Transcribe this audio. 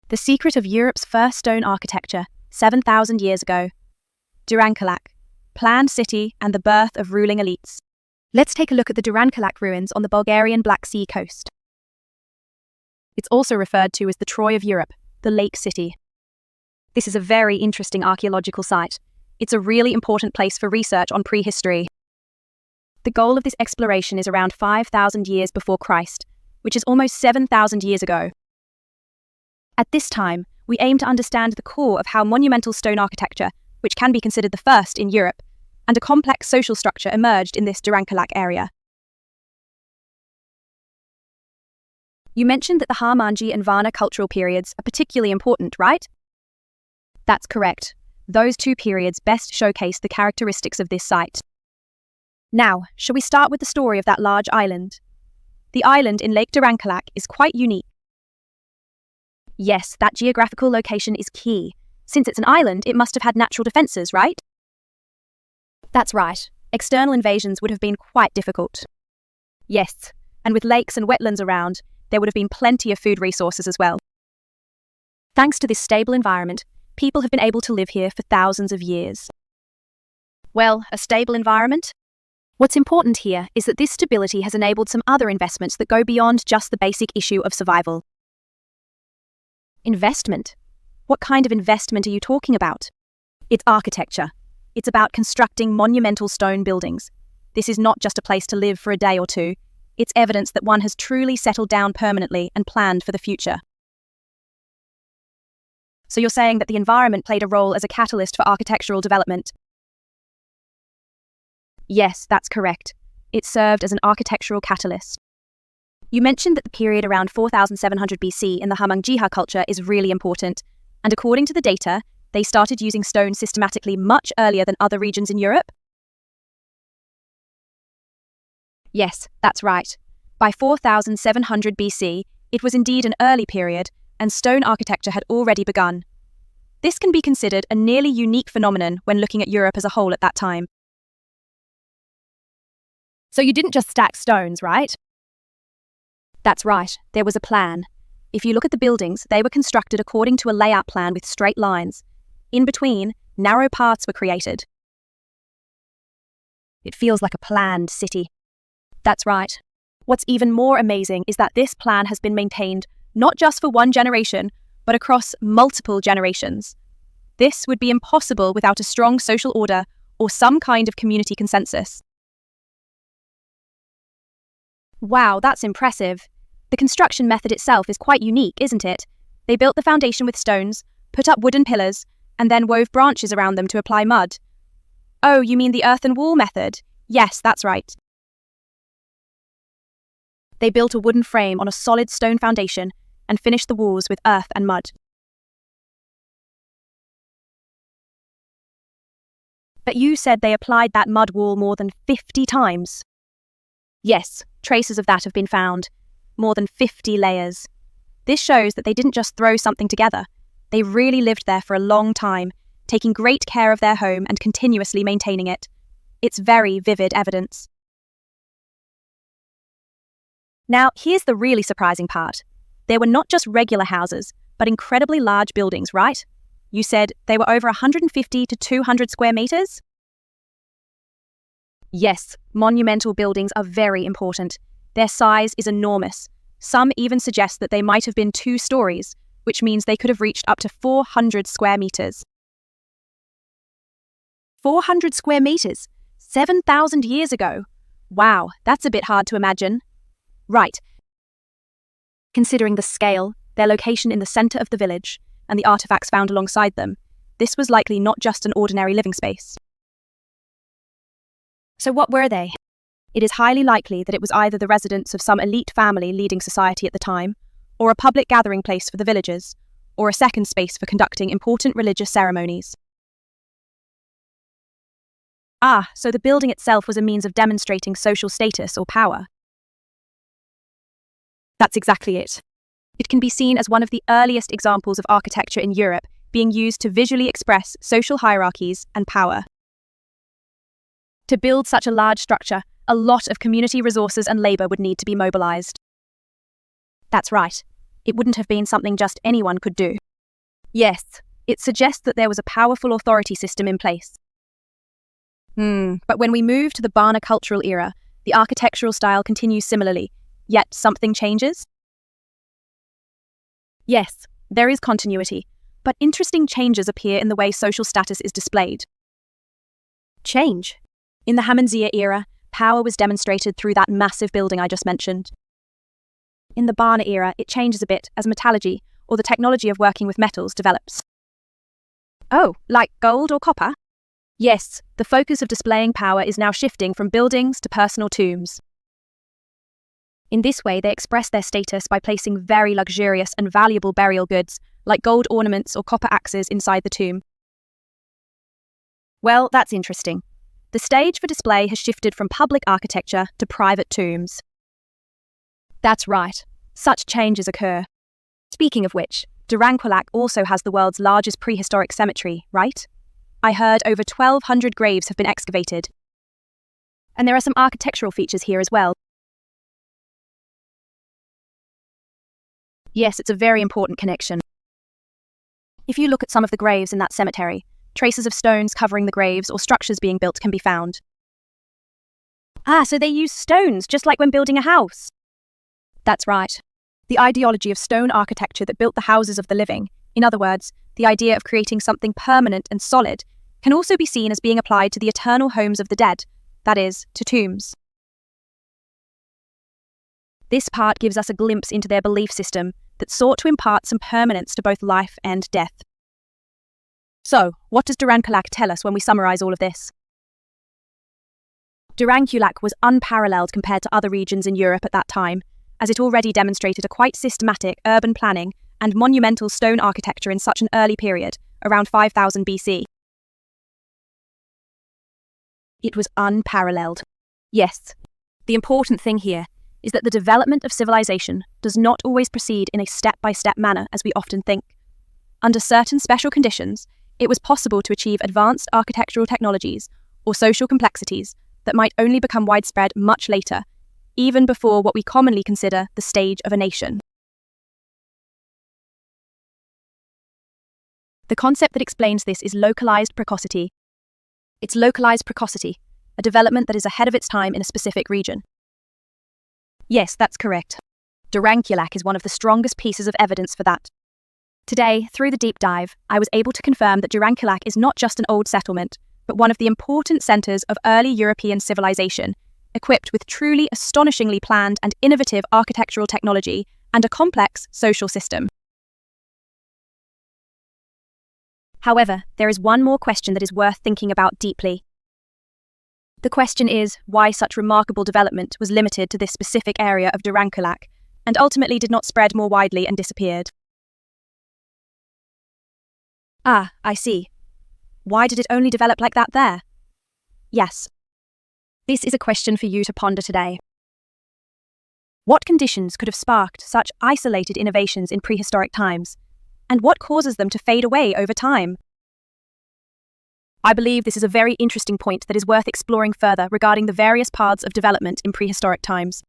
The secret of Europe's first stone architecture, 7,000 years ago. Durankulak, planned city and the birth of ruling elites. Let's take a look at the Durankulak ruins on the Bulgarian Black Sea coast. It's also referred to as the Troy of Europe, the lake city. This is a very interesting archaeological site. It's a really important place for research on prehistory. The goal of this exploration is around 5,000 years before Christ, which is almost 7,000 years ago. At this time, we aim to understand the core of how monumental stone architecture, which can be considered the first in Europe, and a complex social structure emerged in this Durankulak area. You mentioned that the Hamangia and Varna cultural periods are particularly important, right? That's correct. Those two periods best showcase the characteristics of this site. Now, shall we start with the story of that large island? The island in Lake Durankulak is quite unique. Yes, that geographical location is key. Since it's an island, it must have had natural defenses, right? That's right. External invasions would have been quite difficult. Yes, and with lakes and wetlands around, there would have been plenty of food resources as well. Thanks to this stable environment, people have been able to live here for thousands of years. Well, a stable environment? What's important here is that this stability has enabled some other investments that go beyond just the basic issue of survival. Investment? What kind of investment are you talking about? It's architecture. It's about constructing monumental stone buildings. This is not just a place to live for a day or two. It's evidence that one has truly settled down permanently and planned for the future. So you're saying that the environment played a role as a catalyst for architectural development? Yes, that's correct. It served as an architectural catalyst. You mentioned that the period around 4,700 BC in the Hamangia culture is really important, and according to the data, they started using stone systematically much earlier than other regions in Europe? Yes, that's right. By 4,700 BC, it was indeed an early period, and stone architecture had already begun. This can be considered a nearly unique phenomenon when looking at Europe as a whole at that time. So you didn't just stack stones, right? That's right, there was a plan. If you look at the buildings, they were constructed according to a layout plan with straight lines. In between, narrow paths were created. It feels like a planned city. That's right. What's even more amazing is that this plan has been maintained not just for one generation, but across multiple generations. This would be impossible without a strong social order or some kind of community consensus. Wow, that's impressive. The construction method itself is quite unique, isn't it? They built the foundation with stones, put up wooden pillars, and then wove branches around them to apply mud. Oh, you mean the earthen wall method? Yes, that's right. They built a wooden frame on a solid stone foundation and finished the walls with earth and mud. But you said they applied that mud wall more than 50 times. Yes, traces of that have been found. More than 50 layers. This shows that they didn't just throw something together. They really lived there for a long time, taking great care of their home and continuously maintaining it. It's very vivid evidence. Now, here's the really surprising part. They were not just regular houses, but incredibly large buildings, right? You said they were over 150 to 200 square meters? Yes, monumental buildings are very important. Their size is enormous. Some even suggest that they might have been 2 stories, which means they could have reached up to 400 square meters. 400 square meters? 7,000 years ago? Wow, that's a bit hard to imagine. Right. Considering the scale, their location in the center of the village, and the artifacts found alongside them, this was likely not just an ordinary living space. So what were they? It is highly likely that it was either the residence of some elite family leading society at the time, or a public gathering place for the villagers, or a second space for conducting important religious ceremonies. Ah, so the building itself was a means of demonstrating social status or power. That's exactly it. It can be seen as one of the earliest examples of architecture in Europe being used to visually express social hierarchies and power. To build such a large structure, a lot of community resources and labour would need to be mobilised. That's right. It wouldn't have been something just anyone could do. Yes, it suggests that there was a powerful authority system in place. But when we move to the Varna cultural era, the architectural style continues similarly, yet something changes? Yes, there is continuity, but interesting changes appear in the way social status is displayed. Change. In the Hamangia era, power was demonstrated through that massive building I just mentioned. In the Varna era, it changes a bit as metallurgy, or the technology of working with metals, develops. Oh, like gold or copper? Yes, the focus of displaying power is now shifting from buildings to personal tombs. In this way, they express their status by placing very luxurious and valuable burial goods, like gold ornaments or copper axes, inside the tomb. Well, that's interesting. The stage for display has shifted from public architecture to private tombs. That's right. Such changes occur. Speaking of which, Durankulak also has the world's largest prehistoric cemetery, right? I heard over 1,200 graves have been excavated. And there are some architectural features here as well. Yes, it's a very important connection. If you look at some of the graves in that cemetery, traces of stones covering the graves or structures being built can be found. So they use stones, just like when building a house. That's right. The ideology of stone architecture that built the houses of the living, in other words, the idea of creating something permanent and solid, can also be seen as being applied to the eternal homes of the dead, that is, to tombs. This part gives us a glimpse into their belief system that sought to impart some permanence to both life and death. So, what does Durankulak tell us when we summarize all of this? Durankulak was unparalleled compared to other regions in Europe at that time, as it already demonstrated a quite systematic urban planning and monumental stone architecture in such an early period, around 5000 BC. It was unparalleled. Yes, the important thing here is that the development of civilization does not always proceed in a step-by-step manner as we often think. Under certain special conditions, it was possible to achieve advanced architectural technologies or social complexities that might only become widespread much later, even before what we commonly consider the stage of a nation. The concept that explains this is localized precocity. It's localized precocity, a development that is ahead of its time in a specific region. Yes, that's correct. Durankulak is one of the strongest pieces of evidence for that. Today, through the deep dive, I was able to confirm that Durankulak is not just an old settlement, but one of the important centers of early European civilization, equipped with truly astonishingly planned and innovative architectural technology and a complex social system. However, there is one more question that is worth thinking about deeply. The question is why such remarkable development was limited to this specific area of Durankulak and ultimately did not spread more widely and disappeared. I see. Why did it only develop like that there? Yes. This is a question for you to ponder today. What conditions could have sparked such isolated innovations in prehistoric times, and what causes them to fade away over time? I believe this is a very interesting point that is worth exploring further regarding the various paths of development in prehistoric times.